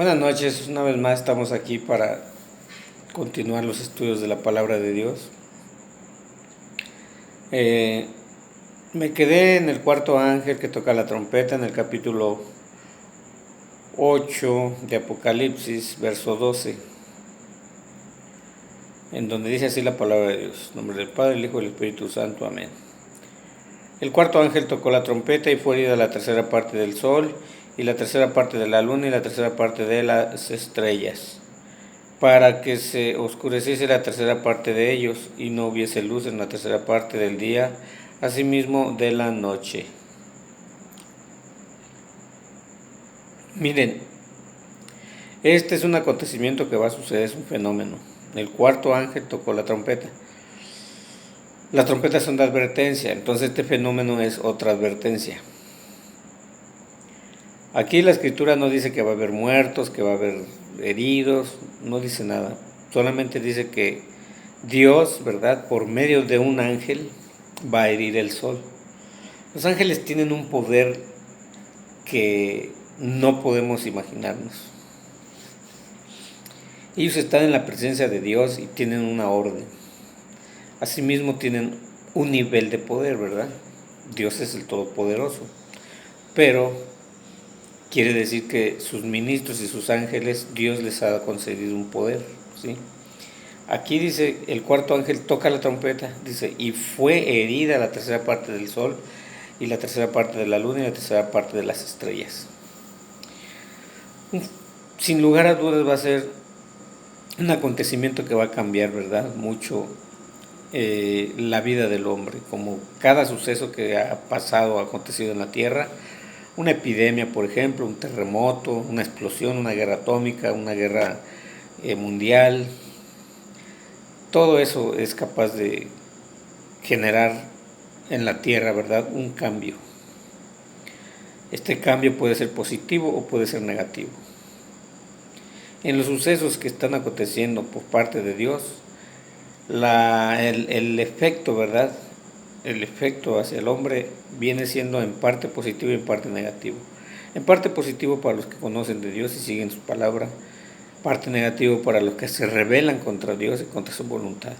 Buenas noches, una vez más estamos aquí para continuar los estudios de la palabra de Dios. Eh, Me quedé en el cuarto ángel que toca la trompeta en el capítulo 8 de Apocalipsis, verso 12, en donde dice así la palabra de Dios: en nombre del Padre, el Hijo y el Espíritu Santo, amén. El cuarto ángel tocó la trompeta y fue herida la tercera parte del sol y la tercera parte de la luna y la tercera parte de las estrellas, para que se oscureciese la tercera parte de ellos y no hubiese luz en la tercera parte del día, asimismo de la noche. Miren, este es un acontecimiento que va a suceder, es un fenómeno. El cuarto ángel tocó la trompeta. Las trompetas son de advertencia, entonces este fenómeno es otra advertencia. Aquí la escritura no dice que va a haber muertos, que va a haber heridos, no dice nada. Solamente dice que Dios, ¿verdad?, por medio de un ángel va a herir el sol. Los ángeles tienen un poder que no podemos imaginarnos. Ellos están en la presencia de Dios y tienen una orden. Asimismo tienen un nivel de poder, ¿verdad? Dios es el Todopoderoso. Pero quiere decir que sus ministros y sus ángeles, Dios les ha concedido un poder, ¿sí? Aquí dice, el cuarto ángel toca la trompeta, dice, y fue herida la tercera parte del sol y la tercera parte de la luna y la tercera parte de las estrellas. Sin lugar a dudas va a ser un acontecimiento que va a cambiar, ¿verdad?, mucho la vida del hombre, como cada suceso que ha pasado, ha acontecido en la Tierra, una epidemia, por ejemplo, un terremoto, una explosión, una guerra atómica, una guerra mundial. Todo eso es capaz de generar en la Tierra, ¿verdad?, un cambio. Este cambio puede ser positivo o puede ser negativo. En los sucesos que están aconteciendo por parte de Dios, el efecto, ¿verdad?, el efecto hacia el hombre viene siendo en parte positivo y en parte negativo. En parte positivo para los que conocen de Dios y siguen su palabra, parte negativo para los que se rebelan contra Dios y contra su voluntad.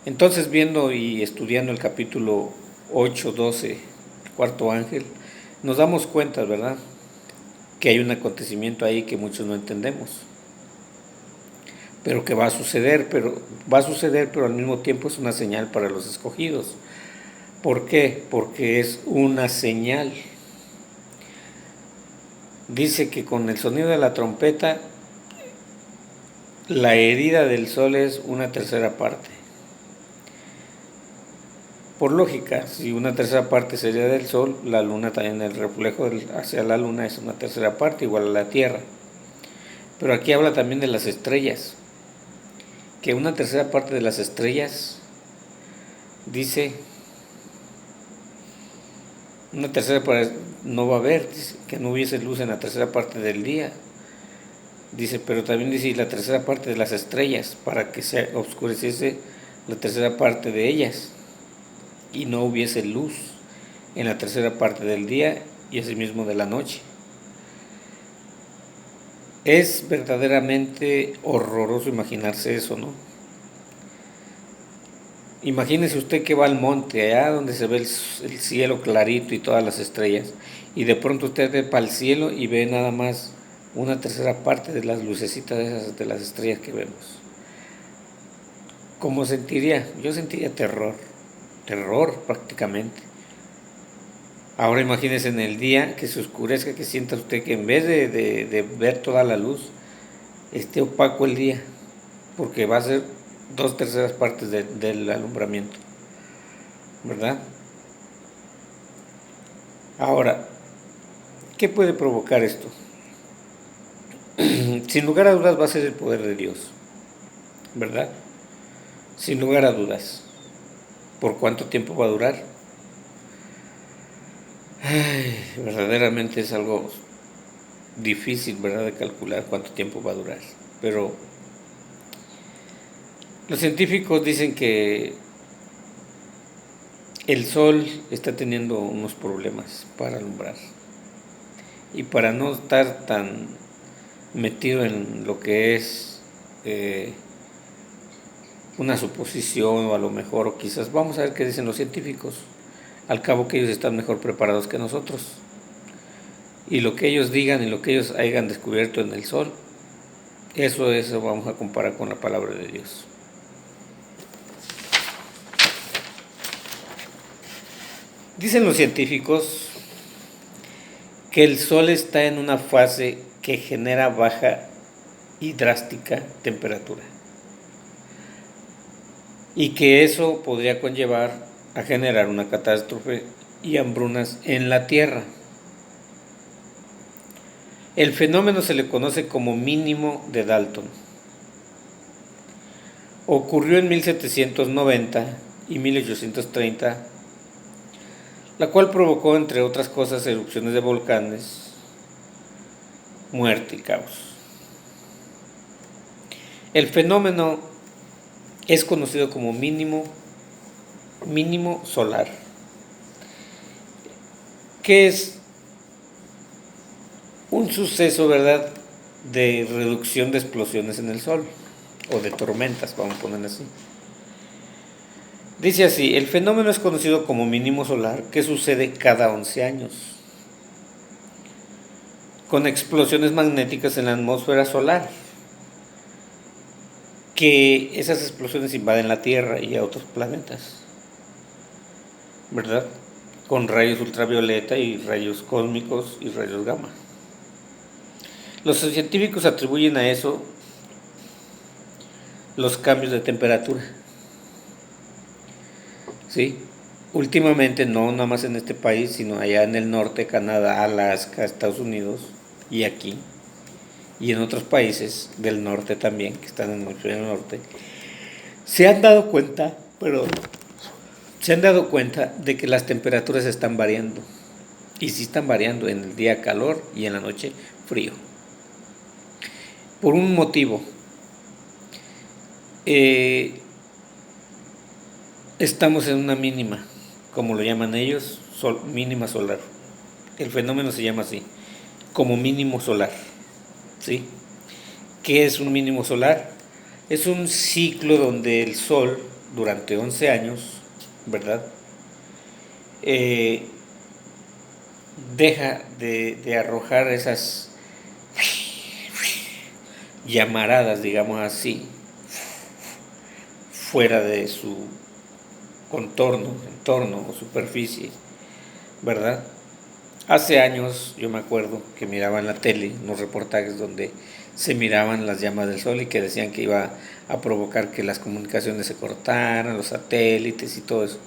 Entonces, viendo y estudiando el capítulo 8, 12, el cuarto ángel, nos damos cuenta, ¿verdad?, que hay un acontecimiento ahí que muchos no entendemos, pero que va a suceder, pero al mismo tiempo es una señal para los escogidos. ¿Por qué? Porque es una señal. Dice que con el sonido de la trompeta, la herida del sol es una tercera parte. Por lógica, si una tercera parte sería del sol, la luna también, el reflejo hacia la luna es una tercera parte, igual a la Tierra. Pero aquí habla también de las estrellas, que una tercera parte de las estrellas, dice, una tercera parte no va a haber, dice, que no hubiese luz en la tercera parte del día. Dice, pero también dice, y la tercera parte de las estrellas, para que se oscureciese la tercera parte de ellas y no hubiese luz en la tercera parte del día y asimismo de la noche. Es verdaderamente horroroso imaginarse eso, ¿no? Imagínese usted que va al monte, allá donde se ve el cielo clarito y todas las estrellas, y de pronto usted ve para el cielo y ve nada más una tercera parte de las lucecitas esas de las estrellas que vemos. ¿Cómo sentiría? Yo sentiría terror prácticamente. Ahora imagínese en el día que se oscurezca, que sienta usted que en vez de ver toda la luz, esté opaco el día, porque va a ser 2/3 partes del alumbramiento, ¿verdad? Ahora, ¿qué puede provocar esto? Sin lugar a dudas va a ser el poder de Dios, ¿verdad? Sin lugar a dudas. ¿Por cuánto tiempo va a durar? Verdaderamente es algo difícil, ¿verdad?, de calcular cuánto tiempo va a durar. Pero los científicos dicen que el sol está teniendo unos problemas para alumbrar. Y para no estar tan metido en lo que es una suposición, o a lo mejor, o quizás, vamos a ver qué dicen los científicos. Al cabo que ellos están mejor preparados que nosotros. Y lo que ellos digan y lo que ellos hayan descubierto en el sol, eso vamos a comparar con la palabra de Dios. Dicen los científicos que el sol está en una fase que genera baja y drástica temperatura, y que eso podría conllevar a generar una catástrofe y hambrunas en la Tierra. El fenómeno se le conoce como mínimo de Dalton. Ocurrió en 1790 y 1830, la cual provocó, entre otras cosas, erupciones de volcanes, muerte y caos. El fenómeno es conocido como mínimo solar, que es un suceso, ¿verdad?, de reducción de explosiones en el Sol, o de tormentas, vamos a ponerlo así. Dice así: el fenómeno es conocido como mínimo solar, que sucede cada 11 años, con explosiones magnéticas en la atmósfera solar, que esas explosiones invaden la Tierra y a otros planetas, ¿verdad?, con rayos ultravioleta y rayos cósmicos y rayos gamma. Los científicos atribuyen a eso los cambios de temperatura. ¿Sí? Últimamente, no nada más en este país, sino allá en el norte, Canadá, Alaska, Estados Unidos y aquí, y en otros países del norte también, que están en el norte, se han dado cuenta de que las temperaturas están variando. Y sí están variando: en el día calor y en la noche frío. Por un motivo. Estamos en una mínima, como lo llaman ellos, mínima solar. El fenómeno se llama así, como mínimo solar. ¿Sí? ¿Qué es un mínimo solar? Es un ciclo donde el Sol, durante 11 años, ¿verdad?, deja de arrojar esas llamaradas, digamos así, fuera de su entorno o superficie, ¿verdad? Hace años yo me acuerdo que miraba en la tele unos reportajes donde se miraban las llamas del Sol y que decían que iba a provocar que las comunicaciones se cortaran, los satélites y todo eso.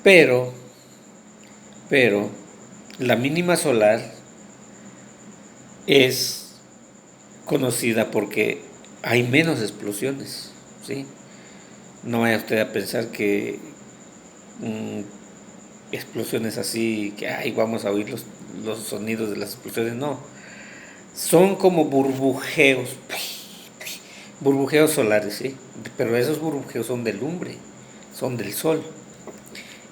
Pero la mínima solar es conocida porque hay menos explosiones, ¿sí? No vaya usted a pensar que explosiones así, que vamos a oír los sonidos de las explosiones. No, son como burbujeos solares, ¿sí? Pero esos burbujeos son de lumbre, son del Sol.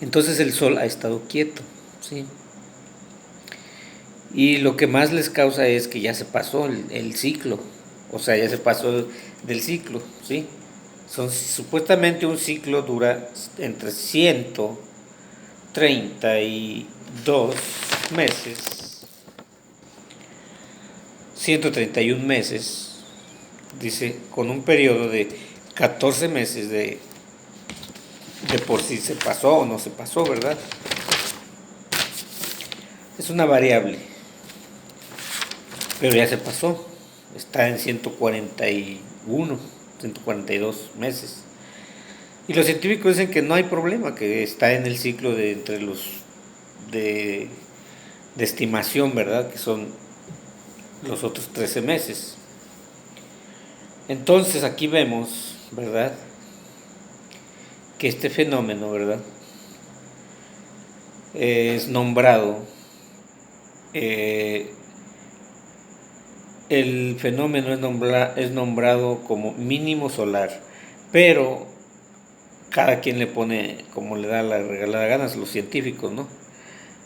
Entonces el Sol ha estado quieto, ¿sí? Y lo que más les causa es que ya se pasó el ciclo, o sea, ya se pasó del ciclo, ¿sí? Supuestamente un ciclo dura entre 132 meses, 131 meses, dice, con un periodo de 14 meses de por si se pasó o no se pasó, ¿verdad? Es una variable, pero ya se pasó, está en 142 meses. Y los científicos dicen que no hay problema, que está en el ciclo de entre los de estimación, ¿verdad?, que son los otros 13 meses. Entonces aquí vemos, ¿verdad?, que este fenómeno, ¿verdad?, es nombrado, el fenómeno es nombrado como mínimo solar, pero cada quien le pone como le da la regalada gana, los científicos, ¿no?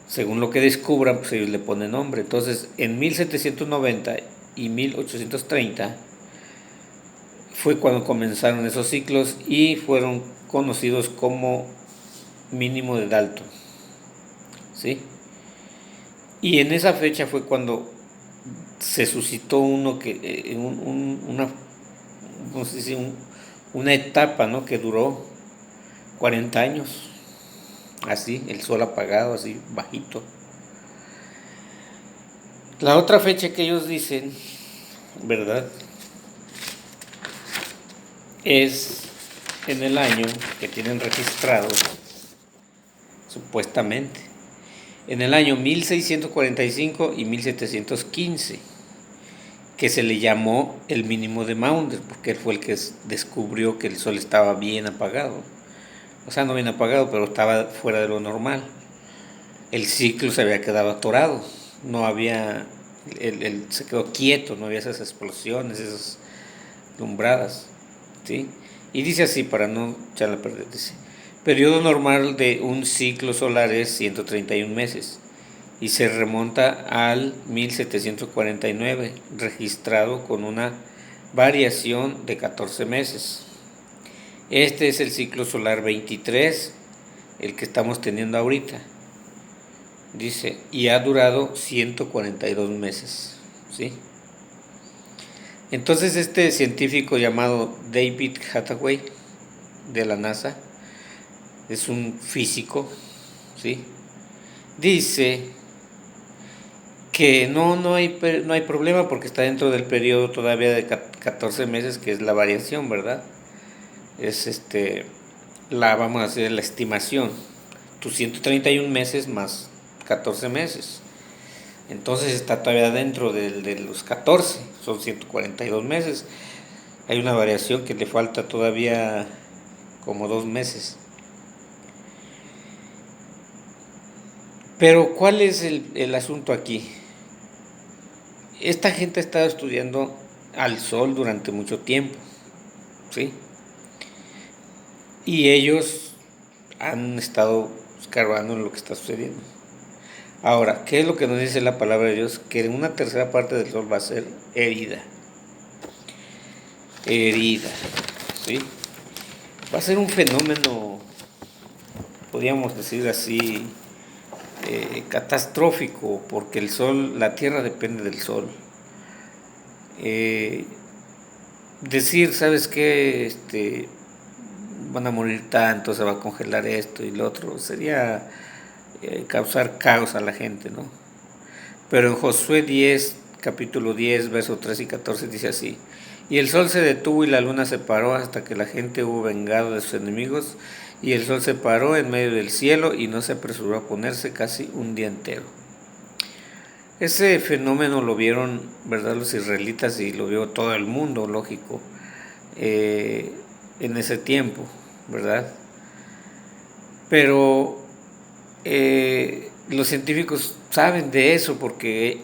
Según lo que descubran, pues ellos le ponen nombre. Entonces, en 1790 y 1830 fue cuando comenzaron esos ciclos y fueron conocidos como mínimo de Dalton, ¿sí? Y en esa fecha fue cuando se suscitó uno que una, no sé si una etapa, ¿no?, que duró 40 años, así, el sol apagado, así bajito. La otra fecha que ellos dicen, ¿verdad?, es en el año que tienen registrado, supuestamente, en el año 1645 y 1715, que se le llamó el mínimo de Maunder, porque él fue el que descubrió que el sol estaba bien apagado. O sea, no bien apagado, pero estaba fuera de lo normal. El ciclo se había quedado atorado, no había, se quedó quieto, no había esas explosiones, esas lumbradas, ¿sí? Y dice así, para no echarla a perder, dice: periodo normal de un ciclo solar es 131 meses y se remonta al 1749, registrado con una variación de 14 meses. Este es el ciclo solar 23, el que estamos teniendo ahorita. Dice, y ha durado 142 meses, ¿sí? Entonces este científico llamado David Hathaway de la NASA, es un físico, ¿sí?, dice que no hay problema porque está dentro del periodo todavía de 14 meses, que es la variación, ¿verdad? Es vamos a hacer la estimación, tus 131 meses más 14 meses. Entonces está todavía dentro de los 14, son 142 meses. Hay una variación que le falta todavía como 2 meses. Pero ¿cuál es el asunto aquí? Esta gente ha estado estudiando al sol durante mucho tiempo, ¿sí? Y ellos han estado escarbando en lo que está sucediendo. Ahora, ¿qué es lo que nos dice la palabra de Dios? Que una tercera parte del sol va a ser herida. Herida, ¿sí? Va a ser un fenómeno, podríamos decir así, catastrófico, porque el sol, la tierra depende del sol. Decir, ¿sabes qué? Van a morir tanto, se va a congelar esto y lo otro, sería causar caos a la gente, ¿no? Pero en Josué 10, capítulo 10, versos 3 y 14 dice así: y el sol se detuvo y la luna se paró hasta que la gente hubo vengado de sus enemigos, y el sol se paró en medio del cielo y no se apresuró a ponerse casi un día entero. Ese fenómeno lo vieron, ¿verdad?, los israelitas, y lo vio todo el mundo, lógico, en ese tiempo, ¿verdad? Pero los científicos saben de eso porque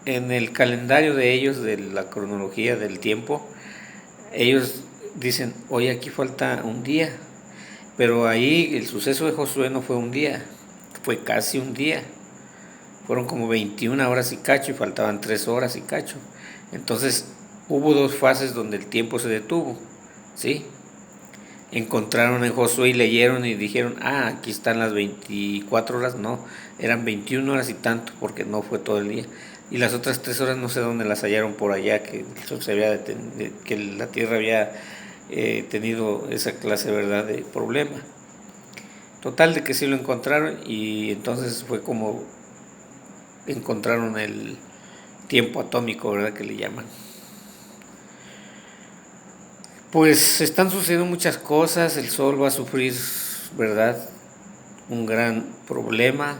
en el calendario de ellos, de la cronología del tiempo, ellos dicen, oye, aquí falta un día. Pero ahí el suceso de Josué no fue un día, fue casi un día. Fueron como 21 horas y cacho y faltaban 3 horas y cacho. Entonces hubo 2 fases donde el tiempo se detuvo, ¿sí? Encontraron en Josué y leyeron y dijeron, aquí están las 24 horas, no, eran 21 horas y tanto, porque no fue todo el día. Y las otras 3 horas no sé dónde las hallaron por allá, que que la tierra había tenido esa clase, ¿verdad?, de problema. Total de que sí lo encontraron, y entonces fue como encontraron el tiempo atómico, ¿verdad?, que le llaman. Pues están sucediendo muchas cosas, el sol va a sufrir, ¿verdad?, un gran problema,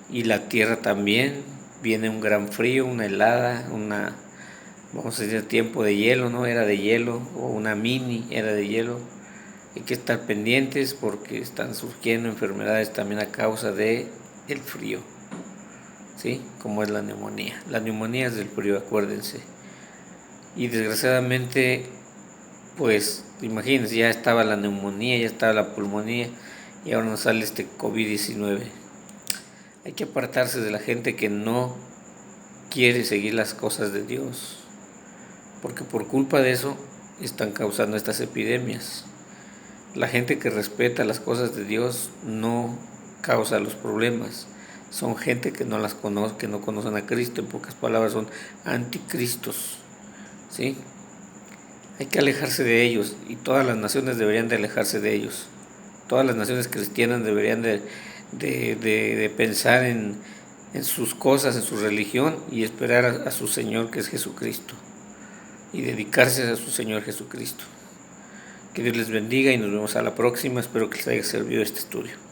y la tierra también. Viene un gran frío, una helada, vamos a decir, tiempo de hielo, ¿no? Era de hielo, o una mini era de hielo. Hay que estar pendientes porque están surgiendo enfermedades también a causa de el frío, ¿sí? Como es la neumonía. La neumonía es del frío, acuérdense. Y desgraciadamente, pues, imagínense, ya estaba la neumonía, ya estaba la pulmonía, y ahora nos sale este COVID-19. Hay que apartarse de la gente que no quiere seguir las cosas de Dios, porque por culpa de eso están causando estas epidemias. La gente que respeta las cosas de Dios no causa los problemas. Son gente que no las conoce, que no conocen a Cristo. En pocas palabras, son anticristos, ¿sí? Hay que alejarse de ellos, y todas las naciones deberían de alejarse de ellos. Todas las naciones cristianas deberían de pensar en sus cosas, en su religión, y esperar a su Señor, que es Jesucristo, y dedicarse a su Señor Jesucristo. Que Dios les bendiga y nos vemos a la próxima. Espero que les haya servido este estudio.